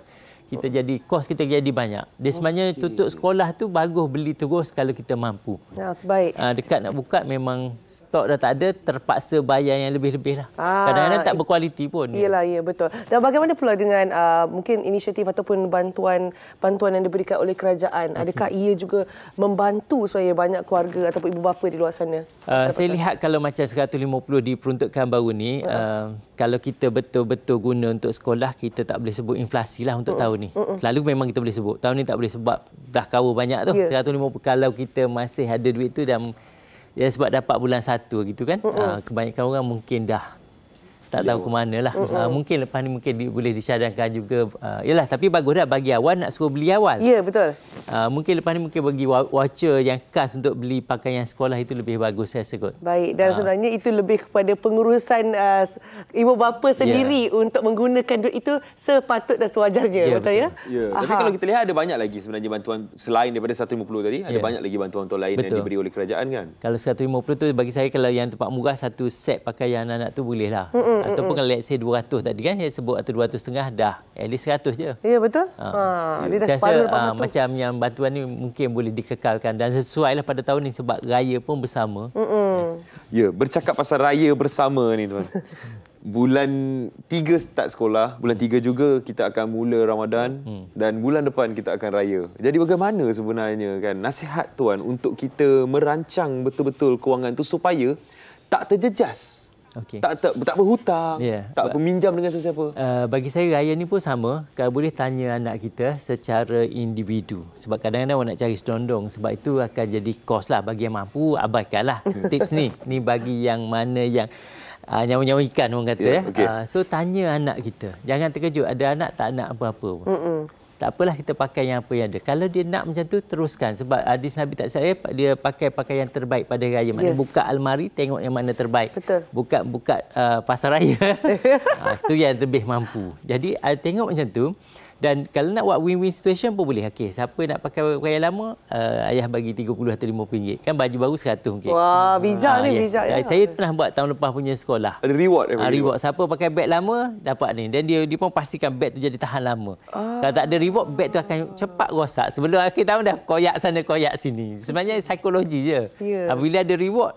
Kita jadi kos kita jadi banyak. Dia sebenarnya tutup sekolah tu bagus beli terus kalau kita mampu. Baik. Dekat nak buka memang stok dah tak ada, terpaksa bayar yang lebih-lebih lah. Kadang-kadang tak berkualiti pun. Iyalah, ya betul. Dan bagaimana pula dengan mungkin inisiatif ataupun bantuan yang diberikan oleh kerajaan? Adakah ia juga membantu supaya banyak keluarga ataupun ibu bapa di luar sana? Saya lihat kalau macam 150 diperuntukkan baru ni, kalau kita betul-betul guna untuk sekolah, kita tak boleh sebut inflasi lah untuk tahun ni. Lalu memang kita boleh sebut. Tahun ni tak boleh sebab dah cover banyak tu. 150 kalau kita masih ada duit tu dan sebab dapat bulan 1 gitu kan. Kebanyakan orang mungkin dah tak tahu ke mana lah. Mungkin lepas ni mungkin boleh dicadangkan juga. Yalah, tapi bagus dah bagi awal, nak suruh beli awal. Ya, betul. Mungkin lepas ni mungkin bagi voucher yang khas untuk beli pakaian sekolah, itu lebih bagus saya sebut. Baik, dan sebenarnya itu lebih kepada pengurusan ibu bapa sendiri untuk menggunakan duit itu sepatut dan sewajarnya. Betul ya? Tapi kalau kita lihat ada banyak lagi sebenarnya bantuan selain daripada 150 tadi, ada banyak lagi bantuan untuk lain yang diberi oleh kerajaan kan. Kalau 150 tu bagi saya, kalau yang tempat murah satu set pakaian anak tu boleh lah. Ataupun kalau let's say 200 tadi kan, dia sebut atau 200.5 dah. At least 100 je. Ya, betul. Dia dah separuh lepas macam yang bantuan ni mungkin boleh dikekalkan dan sesuai lah pada tahun ni sebab raya pun bersama. Ya, bercakap pasal raya bersama ni tuan. Bulan 3 start sekolah, bulan 3 juga kita akan mula Ramadan dan bulan depan kita akan raya. Jadi bagaimana sebenarnya kan nasihat tuan untuk kita merancang betul-betul kewangan tu supaya tak terjejas? Tak berhutang, tak peminjam dengan sesiapa. Bagi saya raya ni pun sama. Kalau boleh tanya anak kita secara individu. Sebab kadang-kadang orang nak cari selondong. Sebab itu akan jadi kos lah. Bagi yang mampu, abaikanlah tips ni. Ni bagi yang mana yang nyawa-nyawa ikan orang kata. So tanya anak kita. Jangan terkejut. Ada anak tak nak apa-apa pun. Tak apalah, kita pakai yang apa yang ada. Kalau dia nak macam tu, teruskan. Sebab hadis Nabi tak saya, dia pakai pakaian terbaik pada raya. Maknanya buka almari, tengok yang mana terbaik. Betul. Buka pasar raya. Itu yang lebih mampu. Jadi tengok macam tu. Dan kalau nak buat win-win situation pun boleh. Okey, siapa nak pakai pakaian lama, ayah bagi 30 atau RM50. Kan baju baru 100 ringgit. Wah, bijak ni, bijak. Saya pernah buat tahun lepas punya sekolah. Ada reward. Reward. Siapa pakai beg lama, dapat ni. Dan dia pun pastikan beg tu jadi tahan lama. Kalau tak ada reward, beg tu akan cepat rosak. Sebelum akhir tahun dah koyak sana, koyak sini. Sebenarnya psikologi je. Bila ada reward,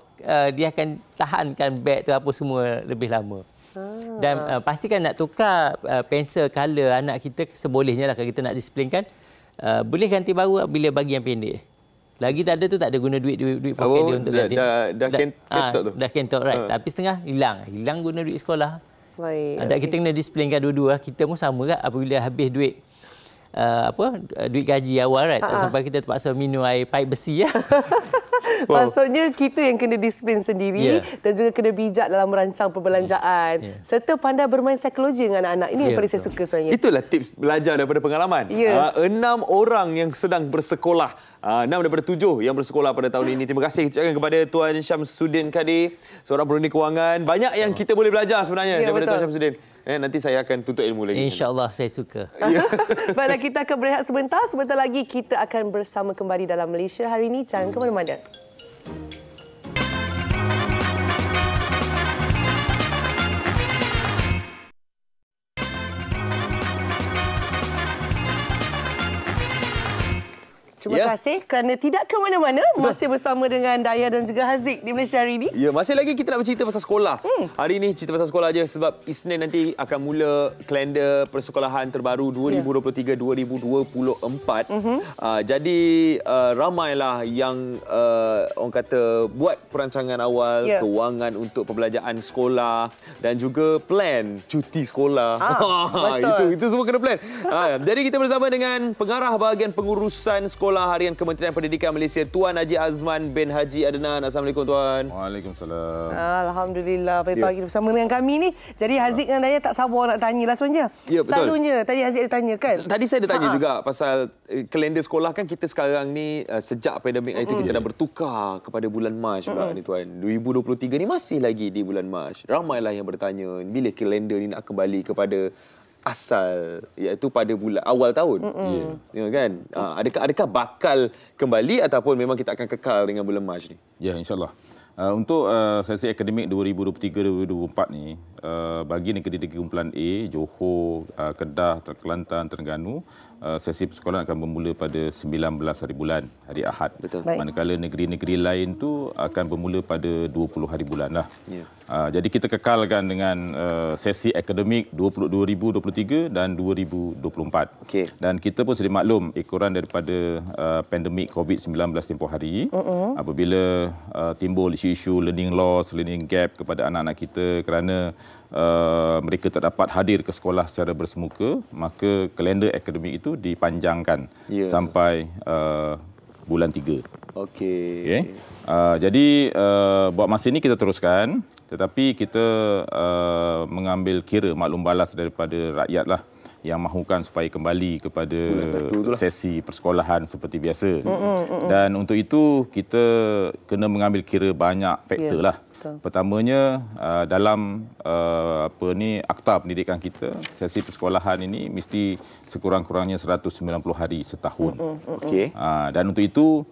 dia akan tahankan beg tu apa semua lebih lama. Dan pastikan nak tukar pensel color anak kita sebolehnya lah. Kalau kita nak disiplinkan, boleh ganti baru bila bagi yang pendek. Lagi tak ada tu, tak ada guna duit poket dia untuk ganti. Dah kentok tu. Dah kentok, right. Tapi setengah hilang guna duit sekolah. Baik. Kita kena disiplinkan dua-dua. Kita pun sama kan, apabila habis duit duit gaji awal, right? Sampai kita terpaksa minum air paip besi ya. Maksudnya kita yang kena disiplin sendiri dan juga kena bijak dalam merancang perbelanjaan serta pandai bermain psikologi dengan anak-anak. Ini yang paling saya suka sebenarnya. Itulah tips belajar daripada pengalaman. 6 orang yang sedang bersekolah. 6 daripada 7 yang bersekolah pada tahun ini. Terima kasih ucapkan kepada Tuan Syamsuddin Kadir, seorang pengundi kewangan. Banyak yang kita boleh belajar sebenarnya daripada Tuan Syamsuddin. Nanti saya akan tuntut ilmu lagi. InsyaAllah, saya suka. Baiklah, kita akan berehat sebentar. Sebentar lagi kita akan bersama kembali dalam Malaysia hari ini. Jangan ke mana-mana. Terima kasih kerana tidak ke mana-mana. Masih bersama dengan Daya dan juga Haziq di Malaysia hari ini. Ya, masih lagi kita nak bercerita pasal sekolah. Hari ini cerita pasal sekolah aja sebab Isnin nanti akan mula kalender persekolahan terbaru 2023-2024. Jadi ramailah yang orang kata buat perancangan awal, kewangan untuk pembelajaran sekolah dan juga plan cuti sekolah. Itu semua kena plan. Jadi kita bersama dengan pengarah bahagian pengurusan sekolah harian Kementerian Pendidikan Malaysia, Tuan Haji Azman bin Haji Adnan. Assalamualaikum Tuan. Waalaikumsalam. Alhamdulillah, pagi bersama dengan kami ni. Jadi Haziq dan Daya tak sabar nak tanyalah sebenarnya. Ya, betul. Selalunya tadi Haziq ada tanya kan? Tadi saya ada tanya juga pasal kalender sekolah kan kita sekarang ni sejak pandemik itu kita dah bertukar kepada bulan Mac pula ni Tuan. 2023 ni masih lagi di bulan Mac. Ramailah yang bertanya bila kalender ni nak kembali kepada asal, iaitu pada bulan awal tahun. Ya kan? Adakah bakal kembali ataupun memang kita akan kekal dengan bulan Mac ni? Ya, insya-Allah. Untuk sesi akademik 2023-2024 ni, bagi negeri-negeri kumpulan A, Johor, Kedah, Kelantan, Terengganu, sesi persekolahan akan bermula pada 19 hari bulan, hari Ahad. Betul. Manakala negeri-negeri lain tu akan bermula pada 20 hari bulan lah. Jadi kita kekalkan dengan sesi akademik 2023 dan 2024. Dan kita pun sedia maklum ekoran daripada pandemik COVID-19 tempoh hari. Apabila timbul isu-isu learning loss, learning gap kepada anak-anak kita kerana mereka tak dapat hadir ke sekolah secara bersemuka, maka kalender akademik itu dipanjangkan sampai bulan 3. Okey. Jadi buat masa ini kita teruskan, tetapi kita mengambil kira maklum balas daripada rakyat lah yang mahukan supaya kembali kepada sesi persekolahan seperti biasa. Dan untuk itu kita kena mengambil kira banyak faktor lah. Pertamanya dalam akta pendidikan kita, sesi persekolahan ini mesti sekurang-kurangnya 190 hari setahun. Dan untuk itu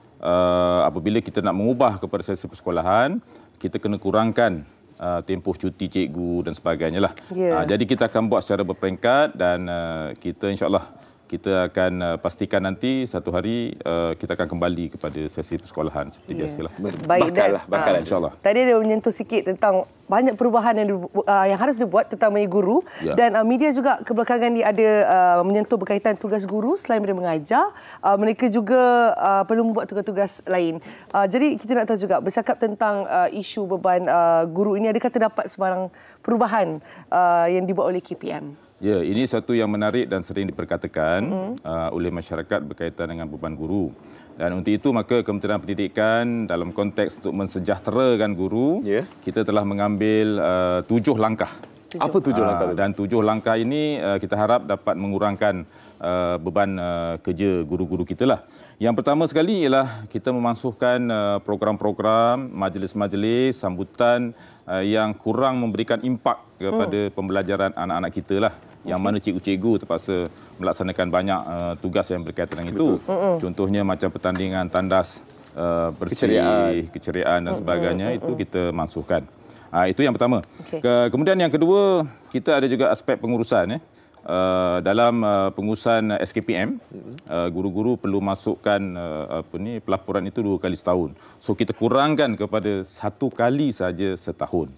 apabila kita nak mengubah kepada sesi persekolahan, kita kena kurangkan tempoh cuti cikgu dan sebagainya lah. Jadi kita akan buat secara berperingkat dan kita insya-Allah kita akan pastikan nanti satu hari kita akan kembali kepada sesi persekolahan seperti biasalah. Bakal insya-Allah. Tadi ada menyentuh sikit tentang banyak perubahan yang harus dibuat terutamanya guru dan media juga kebelakangan ni ada menyentuh berkaitan tugas guru selain daripada mengajar, mereka juga perlu membuat tugas-tugas lain. Jadi kita nak tahu juga bercakap tentang isu beban guru ini, adakah terdapat sebarang perubahan yang dibuat oleh KPM? Ya, ini satu yang menarik dan sering diperkatakan oleh masyarakat berkaitan dengan beban guru. Dan untuk itu maka Kementerian Pendidikan dalam konteks untuk mensejahterakan guru, kita telah mengambil 7 langkah. Apa 7 langkah? Dan 7 langkah ini kita harap dapat mengurangkan beban kerja guru-guru kita lah. Yang pertama sekali ialah kita memasukkan program-program, majlis-majlis, sambutan yang kurang memberikan impak kepada pembelajaran anak-anak kita lah. Yang mana cikgu-cikgu terpaksa melaksanakan banyak tugas yang berkaitan dengan itu. Contohnya macam pertandingan tandas bersih, keceriaan dan sebagainya, itu kita masukkan. Itu yang pertama. Kemudian yang kedua, kita ada juga aspek pengurusan. Dalam pengurusan SKPM, guru-guru perlu masukkan pelaporan itu 2 kali setahun. So kita kurangkan kepada 1 kali saja setahun.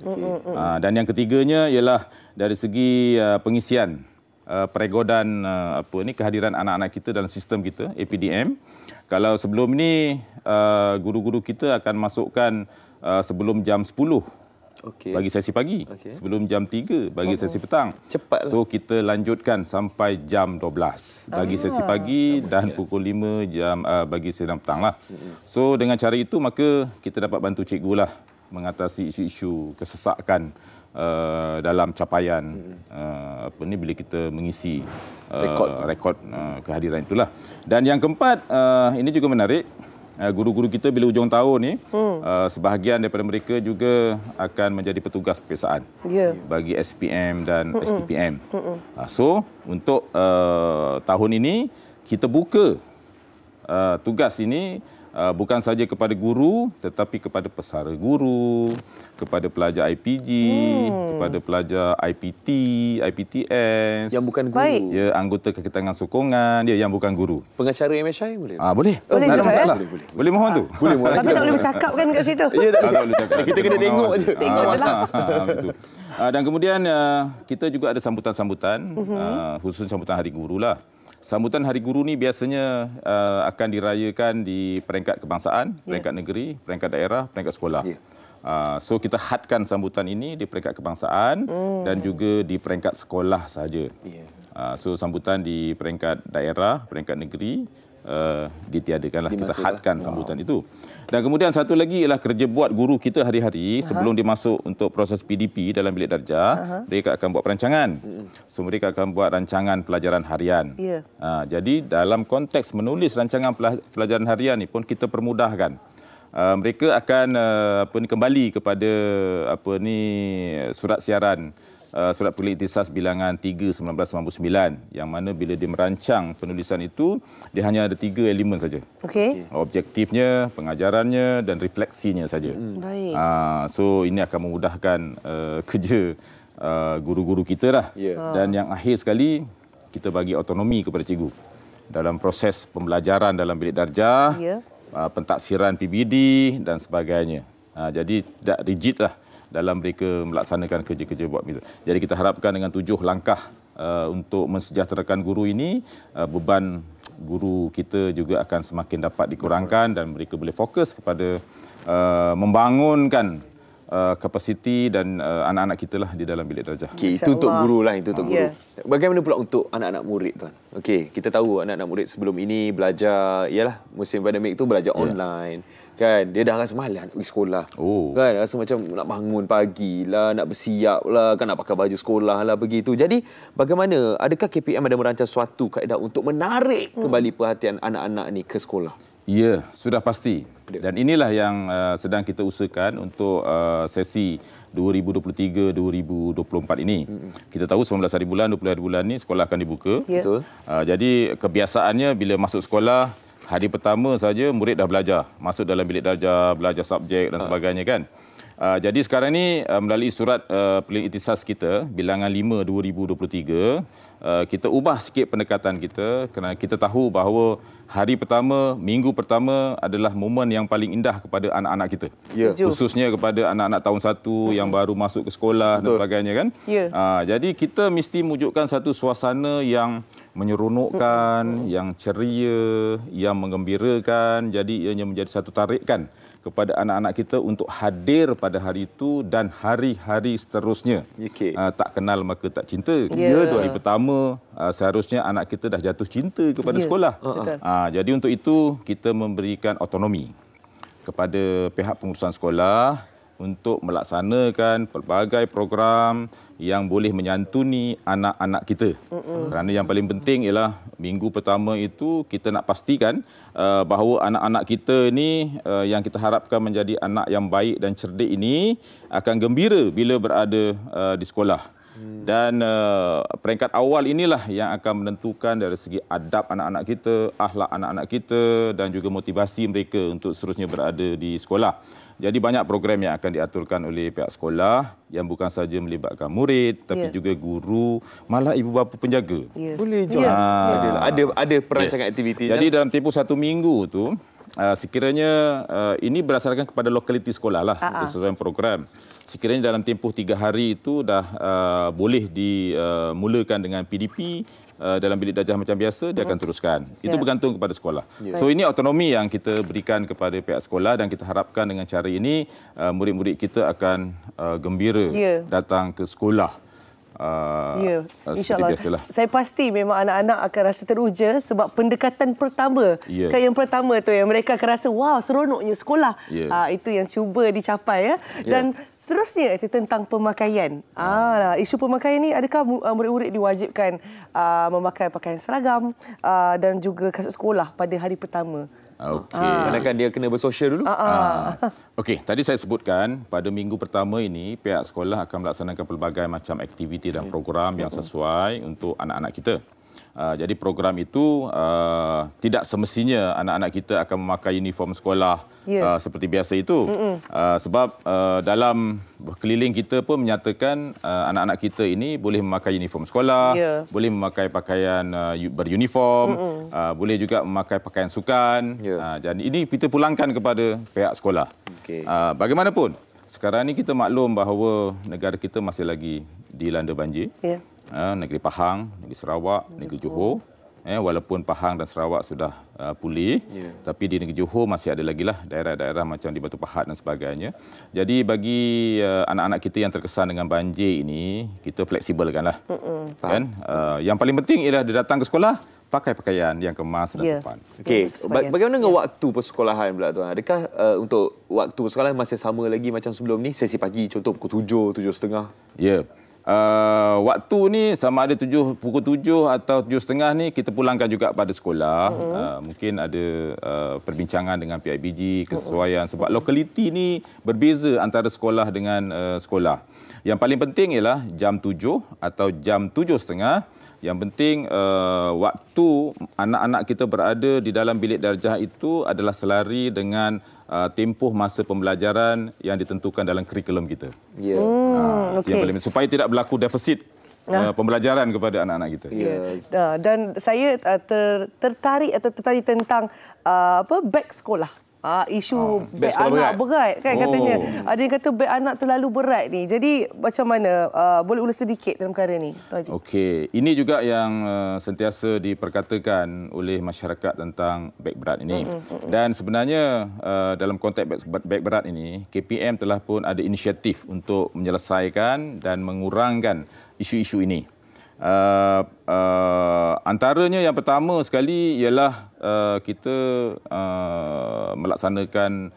Dan yang ketiganya ialah dari segi pengisian perekodan kehadiran anak-anak kita dalam sistem kita APDM. Kalau sebelum ini guru-guru kita akan masukkan sebelum jam 10 bagi sesi pagi, sebelum jam 3 bagi sesi petang. Cepat. So kita lanjutkan sampai jam 12 bagi sesi pagi dan pukul 5 jam bagi sesi petang lah. So dengan cara itu maka kita dapat bantu cikgu lah mengatasi isu-isu kesesakan dalam capaian bila kita mengisi rekod kehadiran itulah. Dan yang keempat, ini juga menarik. Guru-guru kita bila hujung tahun ni, sebahagian daripada mereka juga akan menjadi petugas peperiksaan bagi SPM dan STPM. So, untuk tahun ini, kita buka tugas ini bukan saja kepada guru tetapi kepada pesara guru, kepada pelajar IPG, kepada pelajar IPT, IPTS yang bukan guru. Ya, anggota keketangan sokongan dia yang bukan guru. Pengacara MSI boleh? Boleh. Boleh tak ada juga, masalah. boleh. Boleh mohon tu. Boleh mohon. Tapi tak boleh bercakap kan kat situ. Ya, tak boleh cakap. Kita kena tengok je. Tengok je lah. Betul. Dan kemudian kita juga ada sambutan-sambutan, khusus sambutan Hari Guru lah. Sambutan Hari Guru ni biasanya akan dirayakan di peringkat kebangsaan, peringkat negeri, peringkat daerah, peringkat sekolah. So kita hadkan sambutan ini di peringkat kebangsaan dan juga di peringkat sekolah sahaja. So sambutan di peringkat daerah, peringkat negeri ditiadakanlah, kita hadkan sambutan itu. Dan kemudian satu lagi ialah kerja buat guru kita hari-hari sebelum dia masuk untuk proses PDP dalam bilik darjah, mereka akan buat perancangan. So mereka akan buat rancangan pelajaran harian. Jadi dalam konteks menulis rancangan pelajaran harian ni pun kita permudahkan. Mereka akan kembali kepada surat siaran Surat Pelik Ikhtisas Bilangan 3 1999 yang mana bila dia merancang penulisan itu dia hanya ada 3 elemen saja. Okey. Objektifnya, pengajarannya dan refleksinya saja. Baik. So ini akan memudahkan kerja guru-guru kita lah. Dan yang akhir sekali kita bagi autonomi kepada cikgu dalam proses pembelajaran dalam bilik darjah, pentaksiran PBD dan sebagainya. Jadi tidak rigid lah dalam mereka melaksanakan kerja-kerja buat itu. Jadi kita harapkan dengan 7 langkah untuk mensejahterakan guru ini, beban guru kita juga akan semakin dapat dikurangkan dan mereka boleh fokus kepada membangunkan kapasiti dan anak-anak kita lah di dalam bilik darjah. Okey, itu untuk guru lah, itu untuk guru. Bagaimana pula untuk anak-anak murid, tuan? Okey, kita tahu anak-anak murid sebelum ini belajar, ialah musim pandemik tu belajar online. Kan, dia dah rasa malas nak pergi sekolah. Kan, rasa macam nak bangun pagi lah, nak bersiap lah, kan nak pakai baju sekolah lah, begitu. Jadi, bagaimana? Adakah KPM ada merancang suatu kaedah untuk menarik kembali perhatian anak-anak ni ke sekolah? Ya, sudah pasti. Dan inilah yang sedang kita usahakan untuk sesi 2023-2024 ini. Kita tahu 19 hari bulan, 20 hari bulan ni sekolah akan dibuka. Betul. Jadi kebiasaannya bila masuk sekolah, hari pertama saja murid dah belajar. Masuk dalam bilik darjah, belajar subjek dan sebagainya kan. Jadi sekarang ni melalui surat Pelik Ikhtisas kita, bilangan 5 2023, kita ubah sikit pendekatan kita kerana kita tahu bahawa hari pertama, minggu pertama adalah momen yang paling indah kepada anak-anak kita. Khususnya kepada anak-anak tahun 1 yang baru masuk ke sekolah dan sebagainya kan. Jadi kita mesti wujudkan satu suasana yang menyeronokkan, yang ceria, yang menggembirakan. Jadi ianya menjadi satu tarikan kepada anak-anak kita untuk hadir pada hari itu dan hari-hari seterusnya. Tak kenal maka tak cinta. Hari pertama seharusnya anak kita dah jatuh cinta kepada sekolah. Jadi untuk itu kita memberikan autonomi kepada pihak pengurusan sekolah untuk melaksanakan pelbagai program yang boleh menyantuni anak-anak kita. Kerana yang paling penting ialah minggu pertama itu kita nak pastikan bahawa anak-anak kita ni yang kita harapkan menjadi anak yang baik dan cerdik ini akan gembira bila berada di sekolah. Dan peringkat awal inilah yang akan menentukan dari segi adab anak-anak kita, akhlak anak-anak kita dan juga motivasi mereka untuk seterusnya berada di sekolah. Jadi banyak program yang akan diaturkan oleh pihak sekolah yang bukan saja melibatkan murid tapi juga guru, malah ibu bapa penjaga. Boleh juga. Ada perancangan aktiviti. Jadi dalam tempoh 1 minggu tu sekiranya ini berdasarkan kepada lokaliti sekolah lah, sesuai program. Sekiranya dalam tempoh 3 hari itu dah boleh dimulakan dengan PDP dalam bilik darjah macam biasa, dia akan teruskan. Itu bergantung kepada sekolah. So ini autonomi yang kita berikan kepada pihak sekolah dan kita harapkan dengan cara ini murid-murid kita akan gembira datang ke sekolah. InsyaAllah. Saya pasti memang anak-anak akan rasa teruja sebab pendekatan pertama. Kan yang pertama tu yang mereka akan rasa wow seronoknya sekolah. Itu yang cuba dicapai ya. Dan seterusnya itu tentang pemakaian. Isu pemakaian ni, adakah murid-murid diwajibkan memakai pakaian seragam dan juga kasut sekolah pada hari pertama? Manakala dia kena bersosial dulu? Okey, tadi saya sebutkan pada minggu pertama ini pihak sekolah akan melaksanakan pelbagai macam aktiviti dan program yang sesuai untuk anak-anak kita. Jadi program itu tidak semestinya anak-anak kita akan memakai uniform sekolah seperti biasa itu. Sebab dalam keliling kita pun menyatakan anak-anak kita ini boleh memakai uniform sekolah, boleh memakai pakaian beruniform, boleh juga memakai pakaian sukan. Jadi ini kita pulangkan kepada pihak sekolah. Bagaimanapun, sekarang ini kita maklum bahawa negara kita masih lagi dilanda banjir. Negeri Pahang, negeri Sarawak, negeri Johor. Walaupun Pahang dan Sarawak sudah pulih, tapi di negeri Johor masih ada lagi lah daerah-daerah macam di Batu Pahat dan sebagainya. Jadi bagi anak-anak kita yang terkesan dengan banjir ini, kita fleksibelkanlah. Kan? Yang paling penting ialah dia datang ke sekolah, pakai pakaian yang kemas dan sopan. Okey, bagaimana dengan waktu persekolahan pula tuan? Adakah untuk waktu persekolahan masih sama lagi macam sebelum ni? Sesi pagi contoh pukul 7, 7.30? Ya. Waktu ni sama ada pukul 7 atau 7.30 ni kita pulangkan juga pada sekolah. Mungkin ada perbincangan dengan PIBG, kesesuaian sebab lokaliti ni berbeza antara sekolah dengan sekolah. Yang paling penting ialah jam 7 atau jam 7.30. Yang penting waktu anak-anak kita berada di dalam bilik darjah itu adalah selari dengan tempoh masa pembelajaran yang ditentukan dalam kurikulum kita. Supaya tidak berlaku defisit pembelajaran kepada anak-anak kita. Dan saya tertarik tentang beg sekolah. Isu beg anak berat kan katanya. Ada yang kata beg anak terlalu berat ni. Jadi macam mana? Boleh ulas sedikit dalam perkara ni, Tuan Haji? Okey, ini juga yang sentiasa diperkatakan oleh masyarakat tentang beg berat ini. Dan sebenarnya dalam konteks beg berat ini, KPM telah pun ada inisiatif untuk menyelesaikan dan mengurangkan isu-isu ini. Antaranya yang pertama sekali ialah kita melaksanakan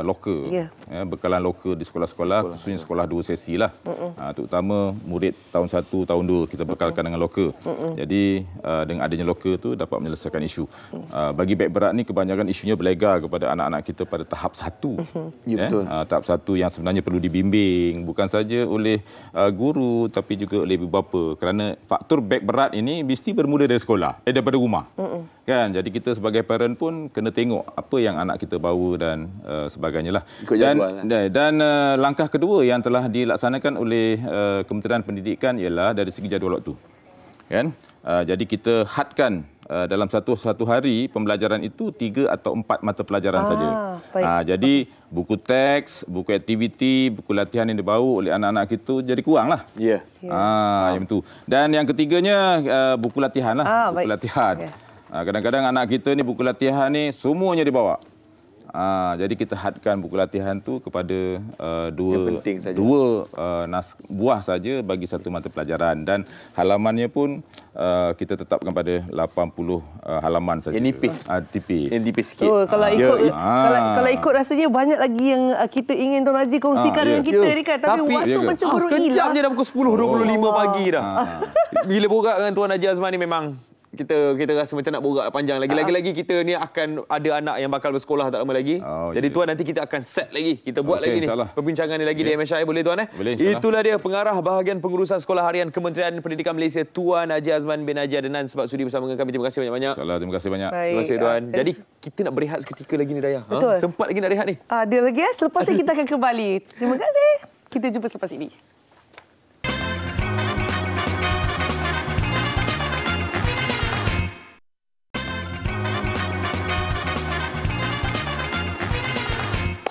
loker, bekalan loker di sekolah-sekolah, khususnya sekolah 2 sesi lah. Terutama murid tahun 1, tahun 2 kita bekalkan dengan loker. Jadi dengan adanya loker tu dapat menyelesaikan isu. Bagi beg berat ni kebanyakan isunya berlegar kepada anak-anak kita pada tahap 1. Betul. Tahap 1 yang sebenarnya perlu dibimbing bukan saja oleh guru tapi juga oleh ibu bapa, kerana faktor beg berat ini mesti bermula dari sekolah, daripada rumah. Kan? Jadi kita sebagai parent pun kena tengok apa yang anak kita bawa dan sebagainya lah. Dan langkah kedua yang telah dilaksanakan oleh Kementerian Pendidikan ialah dari segi jadual waktu. Kan? Jadi kita hadkan dalam satu hari pembelajaran itu 3 atau 4 mata pelajaran saja. Jadi buku teks, buku aktiviti, buku latihan yang dibawa oleh anak-anak kita jadi kuranglah. Yang itu. Dan yang ketiganya buku latihan lah. Buku latihan. Kadang-kadang anak kita ni buku latihan ni semuanya dibawa. Jadi kita hadkan buku latihan tu kepada dua buah saja bagi satu mata pelajaran, dan halamannya pun kita tetapkan pada 80 halaman saja. Tipis. sikit. Kalau ikut rasanya banyak lagi yang kita ingin Tuan Haji kongsikan dengan kita ni kan, tapi waktu mencemburu hilang. Sekejap je dah pukul 10.25 pagi dah. Bila borak dengan Tuan Haji Azman ni memang kita rasa macam nak borak panjang lagi. Lagi-lagi kita ni akan ada anak yang bakal bersekolah tak lama lagi. Jadi Tuan, nanti kita akan set lagi. Kita buat lagi ni perbincangan ni lagi di MSI. Boleh Tuan? Boleh, itulah dia pengarah bahagian pengurusan sekolah harian Kementerian Pendidikan Malaysia, Tuan Haji Azman bin Haji Adnan, sebab sudi bersama dengan kami. Terima kasih banyak-banyak. Terima kasih banyak. Terima kasih Tuan. Jadi kita nak berehat seketika lagi ni, Dayah. Betul. Sempat lagi nak rehat ni? Ada lagi ya. Selepas ni kita akan kembali. Terima kasih. Kita jumpa selepas ini.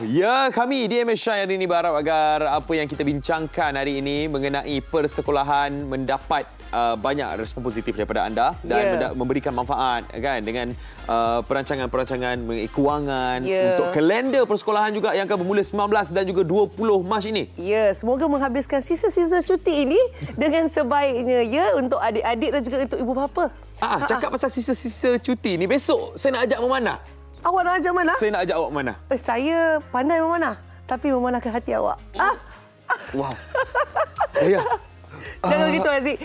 Ya, kami di MSI hari ini berharap agar apa yang kita bincangkan hari ini mengenai persekolahan mendapat banyak respon positif daripada anda dan memberikan manfaat kan, dengan perancangan-perancangan mengenai kewangan untuk kalender persekolahan juga yang akan bermula 19 dan juga 20 Mac ini. Ya, semoga menghabiskan sisa-sisa cuti ini dengan sebaiknya untuk adik-adik dan juga untuk ibu bapa. Cakap pasal sisa-sisa cuti ni, besok saya nak ajak memanah. Awak nak ajak mana? Saya nak ajak awak mana? Saya pandai memanah, tapi memanahkan hati awak. Wow. Ya. Jangan begitu, Aziz.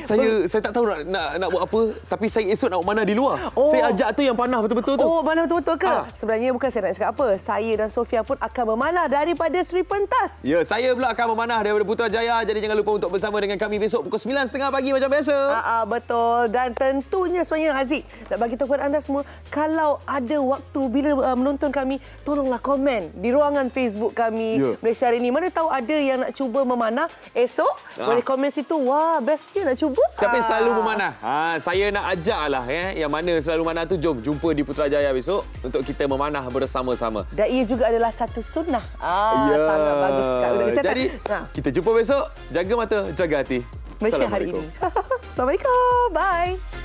Saya tak tahu nak buat apa, tapi saya esok nak mana di luar. Saya ajak tu yang panah betul-betul tu. Panah betul-betul ke? Sebenarnya bukan saya nak cakap apa. Saya dan Sofia pun akan memanah daripada Sri Pentas. Ya, saya pula akan memanah daripada Putrajaya. Jadi jangan lupa untuk bersama dengan kami besok pukul 9.30 pagi macam biasa. Betul. Dan tentunya sebenarnya Haziq nak bagi tahu kepada anda semua, kalau ada waktu bila menonton kami, tolonglah komen di ruangan Facebook kami Malaysia Hari Ini. Mana tahu ada yang nak cuba memanah esok, boleh komen situ. Wah, bestnya nak cuba. Siapa yang selalu memanah? Saya nak ajaklah yang mana selalu manah tu, jom jumpa di Putrajaya besok untuk kita memanah bersama-sama. Dan ia juga adalah satu sunnah. Sangat bagus untuk kesihatan. Jadi, kita jumpa besok. Jaga mata, jaga hati. Malaysia Hari Ini. Assalamualaikum. Bye.